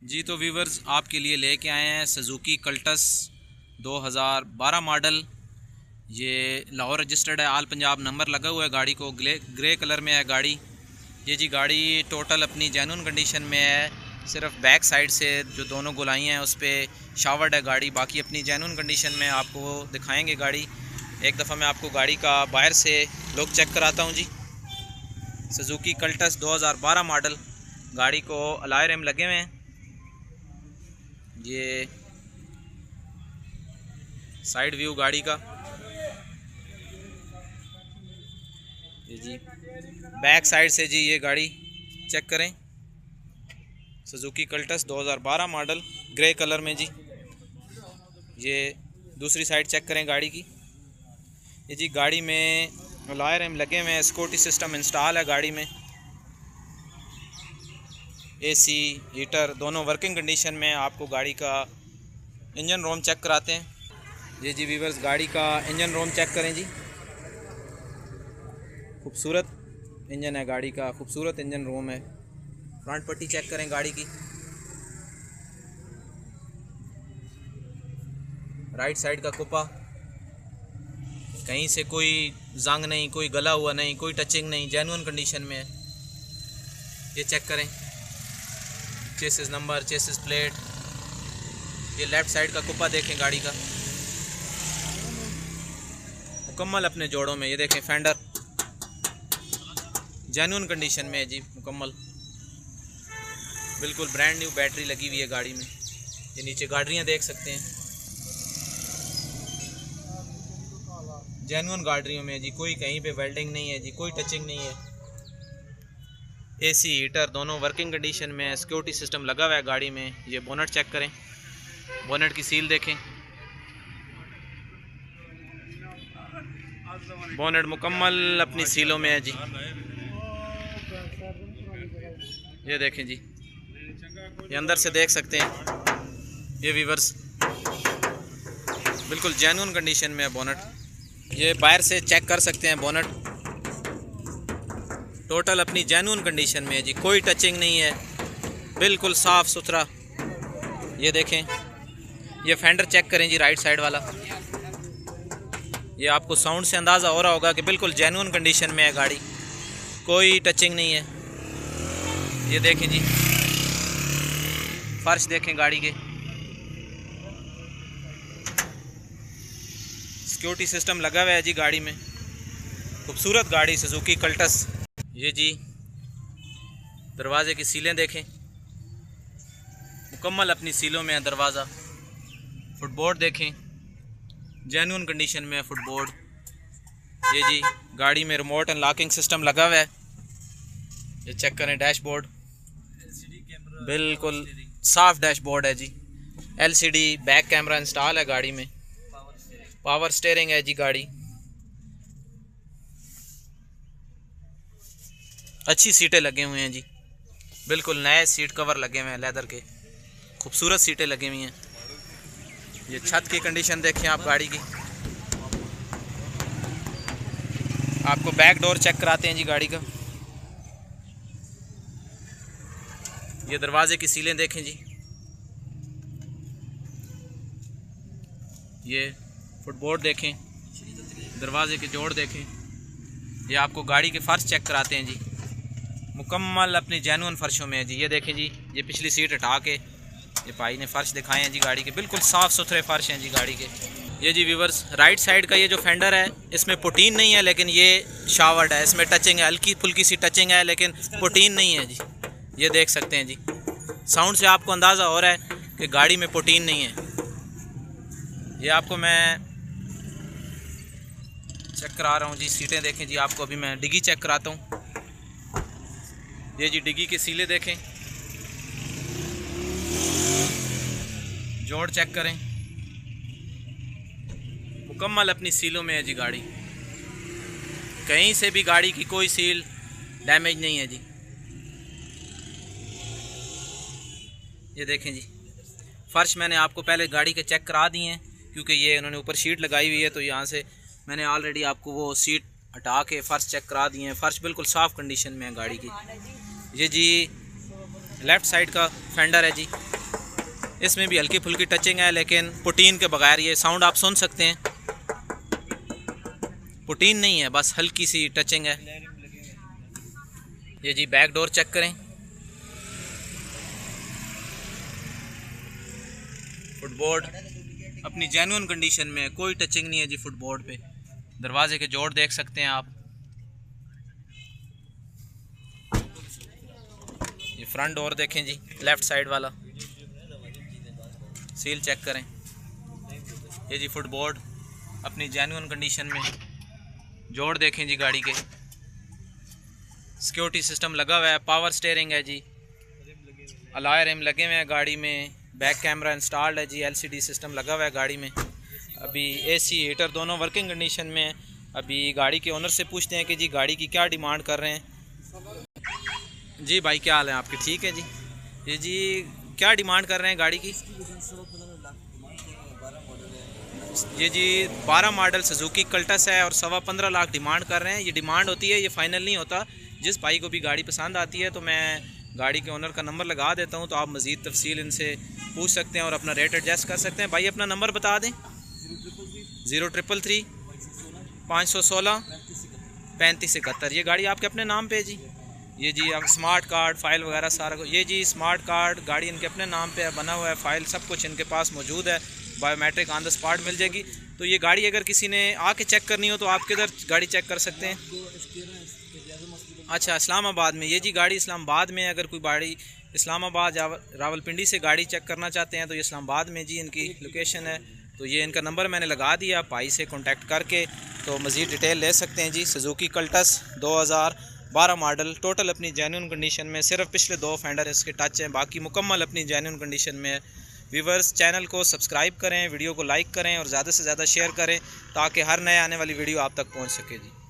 जी तो व्यूवर्स आपके लिए लेके आए हैं सुजुकी कल्टस 2012 मॉडल। ये लाहौर रजिस्टर्ड है, आल पंजाब नंबर लगा हुआ है गाड़ी को, ग्रे कलर में है गाड़ी। ये जी गाड़ी टोटल अपनी जेन्युइन कंडीशन में है। सिर्फ बैक साइड से जो दोनों गोलाई हैं उस पर शावर्ड है गाड़ी, बाकी अपनी जेन्युइन कंडीशन में आपको दिखाएंगे गाड़ी। एक दफ़ा मैं आपको गाड़ी का बाहर से लुक चेक कराता हूँ जी। सुजुकी कल्टस 2012 मॉडल, गाड़ी को अलॉय रिम लगे हुए हैं। ये साइड व्यू गाड़ी का, ये जी बैक साइड से जी ये गाड़ी चेक करें। Suzuki Cultus 2012 model grey colour में जी। ये दूसरी साइड चेक करें गाड़ी की। ये जी गाड़ी में अलॉय रिम लगे हुए हैं, सिक्योरिटी सिस्टम इंस्टॉल है गाड़ी में। एसी हीटर दोनों वर्किंग कंडीशन में। आपको गाड़ी का इंजन रोम चेक कराते हैं। ये जी व्यूवर्स गाड़ी का इंजन रोम चेक करें जी। खूबसूरत इंजन है गाड़ी का, खूबसूरत इंजन रोम है। फ्रंट पट्टी चेक करें गाड़ी की। राइट साइड का कुपा, कहीं से कोई जंग नहीं, कोई गला हुआ नहीं, कोई टचिंग नहीं, जेन्युइन कंडीशन में है। ये चेक करें चेसिस नंबर, चेसिस प्लेट। ये लेफ़्ट साइड का कुपा देखें गाड़ी का, मुकम्मल अपने जोड़ों में। ये देखें फेंडर जेन्युइन कंडीशन में है जी, मुकम्मल बिल्कुल ब्रांड न्यू बैटरी लगी हुई है गाड़ी में। ये नीचे गाड़ियाँ देख सकते हैं, जेन्युइन गाड़ियों में है जी, कोई कहीं पे वेल्डिंग नहीं है जी, कोई टचिंग नहीं है। एसी हीटर दोनों वर्किंग कंडीशन में है। सिक्योरिटी सिस्टम लगा हुआ है गाड़ी में। ये बोनट चेक करें, बोनट की सील देखें। बोनट मुकम्मल अपनी सीलों में है जी। ये देखें जी, ये अंदर से देख सकते हैं। ये व्यूवर्स बिल्कुल जेन्युइन कंडीशन में है बोनट। ये बाहर से चेक कर सकते हैं बोनट, टोटल अपनी जेन्युइन कंडीशन में है जी, कोई टचिंग नहीं है, बिल्कुल साफ़ सुथरा। ये देखें, ये फेंडर चेक करें जी राइट साइड वाला। ये आपको साउंड से अंदाज़ा हो रहा होगा कि बिल्कुल जेन्युइन कंडीशन में है गाड़ी, कोई टचिंग नहीं है। ये देखें जी, फर्श देखें गाड़ी के, सिक्योरिटी सिस्टम लगा हुआ है जी गाड़ी में। खूबसूरत गाड़ी सुजुकी कल्टस। ये जी दरवाजे की सीलें देखें, मुकम्मल अपनी सीलों में है दरवाज़ा। फुटबोर्ड देखें, जेन्युइन कंडीशन में है फुटबोर्ड। ये जी गाड़ी में रिमोट एंड लॉकिंग सिस्टम लगा हुआ है। ये चेक करें डैशबोर्ड, बिल्कुल साफ डैशबोर्ड है जी। एलसीडी बैक कैमरा इंस्टॉल है गाड़ी में। पावर स्टीयरिंग है जी गाड़ी। अच्छी सीटें लगे हुए हैं जी, बिल्कुल नए सीट कवर लगे हुए हैं लेदर के, खूबसूरत सीटें लगी हुई हैं। ये छत की कंडीशन देखें आप गाड़ी की। आपको बैक डोर चेक कराते हैं जी गाड़ी का। ये दरवाजे की सीलें देखें जी। ये फुटबोर्ड देखें, दरवाजे के जोड़ देखें। ये आपको गाड़ी के फ़र्श चेक कराते हैं जी, मुकम्मल अपनी जेन्युइन फ़र्शों में है जी। ये देखें जी, ये पिछली सीट हटा के ये भाई ने फ़र्श दिखाए हैं जी गाड़ी के, बिल्कुल साफ़ सुथरे फ़र्श हैं जी गाड़ी के। ये जी व्यूवर्स राइट साइड का ये जो फेंडर है, इसमें पुटीन नहीं है, लेकिन ये शावर्ड है। इसमें टचिंग है, हल्की फुल्की सी टचिंग है, लेकिन पुटीन नहीं है जी। ये देख सकते हैं जी, साउंड से आपको अंदाज़ा हो रहा है कि गाड़ी में पुटीन नहीं है। ये आपको मैं चेक करा रहा हूँ जी, सीटें देखें जी। आपको अभी मैं डिग्गी चेक कराता हूँ। ये जी डिग्गी के सीले देखें, जोड़ चेक करें, मुकम्मल अपनी सीलों में है जी गाड़ी। कहीं से भी गाड़ी की कोई सील डैमेज नहीं है जी। ये देखें जी, फ़र्श मैंने आपको पहले गाड़ी के चेक करा दिए हैं, क्योंकि ये उन्होंने ऊपर शीट लगाई हुई है, तो यहाँ से मैंने ऑलरेडी आपको वो सीट हटा के फ़र्श चेक करा दिए हैं। फ़र्श बिल्कुल साफ़ कंडीशन में है गाड़ी की। ये जी लेफ़्ट साइड का फेंडर है जी, इसमें भी हल्की फुल्की टचिंग है, लेकिन पुटीन के बगैर ये साउंड आप सुन सकते हैं। पुटीन नहीं है, बस हल्की सी टचिंग है। ये जी बैक डोर चेक करें, फुटबोर्ड अपनी जेन्युइन कंडीशन में, कोई टचिंग नहीं है जी फुटबोर्ड पे। दरवाजे के जोड़ देख सकते हैं आप। ये फ्रंट डोर देखें जी, लेफ़्ट साइड वाला, सील चेक करें। ये जी फुटबोर्ड अपनी जेन्युइन कंडीशन में, जोड़ देखें जी गाड़ी के। सिक्योरिटी सिस्टम लगा हुआ है, पावर स्टीयरिंग है जी, अलॉय रिम लगे हुए हैं गाड़ी में, बैक कैमरा इंस्टॉल्ड है जी, एलसीडी सिस्टम लगा हुआ है गाड़ी में। अभी एसी हीटर दोनों वर्किंग कंडीशन में है। अभी गाड़ी के ओनर से पूछते हैं कि जी गाड़ी की क्या डिमांड कर रहे हैं। जी भाई क्या हाल है आपके? ठीक है जी। ये जी क्या डिमांड कर रहे हैं गाड़ी की? ये जी 12 मॉडल सुजुकी कल्टस है और 15.25 लाख डिमांड कर रहे हैं। ये डिमांड होती है, ये फाइनल नहीं होता। जिस भाई को भी गाड़ी पसंद आती है तो मैं गाड़ी के ओनर का नंबर लगा देता हूं, तो आप मज़ीद तफसील इनसे पूछ सकते हैं और अपना रेट एडजस्ट कर सकते हैं। भाई अपना नंबर बता दें। 0333 516 3571। ये गाड़ी आपके अपने नाम पे है जी। ये जी आप स्मार्ट कार्ड फाइल वगैरह सारा कुछ, ये जी स्मार्ट कार्ड गाड़ी इनके अपने नाम पे है, बना हुआ है, फाइल सब कुछ इनके पास मौजूद है, बायोमेट्रिक ऑन द स्पॉट मिल जाएगी। तो ये गाड़ी अगर किसी ने आके चेक करनी हो तो आप किधर गाड़ी चेक कर सकते हैं? अच्छा, इस्लामाबाद में। ये जी गाड़ी इस्लामाबाद में, अगर कोई गाड़ी इस्लामाबाद या रावलपिंडी से गाड़ी चेक करना चाहते हैं तो ये इस्लामाबाद में जी इनकी लोकेशन है। तो ये इनका नंबर मैंने लगा दिया, भाई से कांटेक्ट करके तो मज़ीद डिटेल ले सकते हैं जी। सुजुकी कल्टस 2012 मॉडल, टोटल अपनी जेन्युइन कंडीशन में, सिर्फ पिछले 2 फेंडर इसके टच हैं, बाकी मुकम्मल अपनी जेन्युइन कंडीशन में है। व्यूवर्स चैनल को सब्सक्राइब करें, वीडियो को लाइक करें और ज़्यादा से ज़्यादा शेयर करें ताकि हर नए आने वाली वीडियो आप तक पहुँच सके जी।